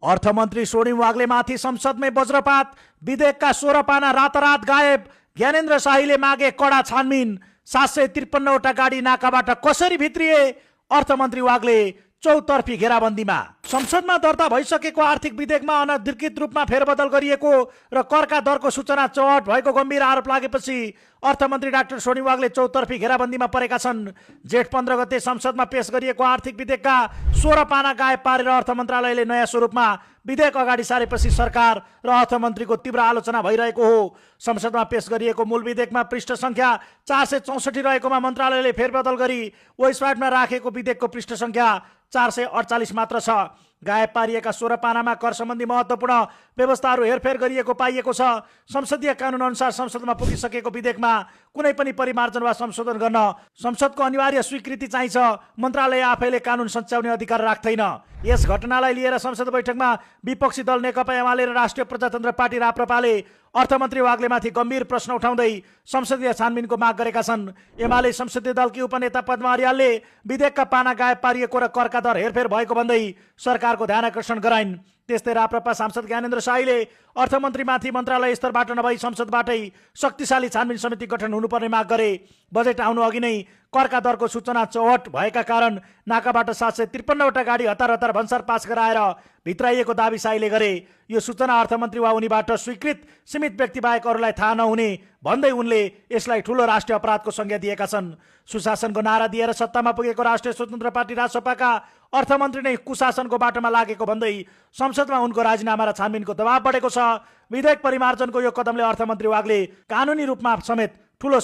अर्थमन्त्री स्वर्णिम वाग्लेमाथि संसदमै वज्रपात, विधेयकका 16 पाना रातारात गायब। ज्ञानेन्द्र शाहीले मागे कडा छानबिन। 753 वटा गाडी नाकाबाट कसरी भित्रिए? अर्थमन्त्री वाग्ले चौतर्फी घेराबन्दीमा। संसदमा दर्ता भइसकेको आर्थिक विधेयकमा अनधिकृत रूपमा फेरबदल गरिएको र करका दरको सूचना चौहट भएको गम्भीर आरोप लागेपछि अर्थमन्त्री डाक्टर स्वर्णिम वाग्ले चौतर्फी घेराबन्दीमा परेका छन्। जेठ 15 गते संसदमा पेश गरिएको आर्थिक विधेयकका 16 पाना गायब पारेर अर्थ मन्त्रालयले नयाँ स्वरूपमा विधेयक अगाडि सारेपछि सरकार र अर्थमन्त्रीको तीव्र आलोचना भइरहेको हो। संसदमा पेश गरिएको मूल विधेयकमा पृष्ठ संख्या 464 रहेकोमा मन्त्रालयले फेरबदल गरी वेबसाइटमा राखेको विधेयकको पृष्ठ संख्या 448 मात्र छ। गायब पारिएका 16 पानामा कर सम्बन्धी महत्त्वपूर्ण व्यवस्थाहरू हेरफेर गरिएको पाइएको छ। संसदीय कानुन अनुसार संसदमा पुगिसकेको विधेयकमा कुनै पनि परिमार्जन वा संशोधन गर्न संसदको अनिवार्य स्वीकृति चाहिन्छ। मन्त्रालय आफैले कानुन सच्याउने अधिकार राख्दैन। यस घटनालाई लिएर संसद बैठकमा विपक्षी दल नेकपा एमाले र राष्ट्रिय प्रजातन्त्र पार्टी राप्रपाले अर्थमन्त्री वाग्लेमाथि गम्भीर प्रश्न उठाउँदै संसदीय छानबिनको माग गरेका छन्। एमाले संसदीय दलकी उपनेता पद्मा अर्यालले विधेयकका पाना गायब पारिएको र करका दर हेरफेर भएको भन्दै सरकारको ध्यान आकर्षण गराइन्। त्यस्तै राप्रपा सांसद ज्ञानेन्द्र शाहीले अर्थमन्त्रीमाथि मन्त्रालय स्तरबाट नभई संसदबाटै शक्तिशाली छानबिन समिति गठन हुनुपर्ने माग गरे। बजेट आउनु अघि नै करका दरको सूचना चौहट भएका कारण नाकाबाट 753 वटा गाडी हतार हतार भन्सार पास गराएर भित्राइएको दाबी शाहीले गरे। यो सूचना अर्थमन्त्री वा उनीबाट स्वीकृत सीमित व्यक्ति बाहेक अरूलाई थाहा नहुने भन्दै उनले यसलाई ठूलो राष्ट्रिय अपराधको संज्ञा दिएका छन्। सुशासनको नारा दिएर सत्तामा पुगेको राष्ट्रिय स्वतन्त्र पार्टी राजसपाका अर्थमन्त्री नै कुशासनको बाटोमा लागेको भन्दै संसदमा उनको राजीनामा र छानबिनको दबाव बढेको छ। विधेयक परिमार्जनको यो कदमले अर्थमन्त्री वाग्ले कानुनी रूपमा समेत ठूलो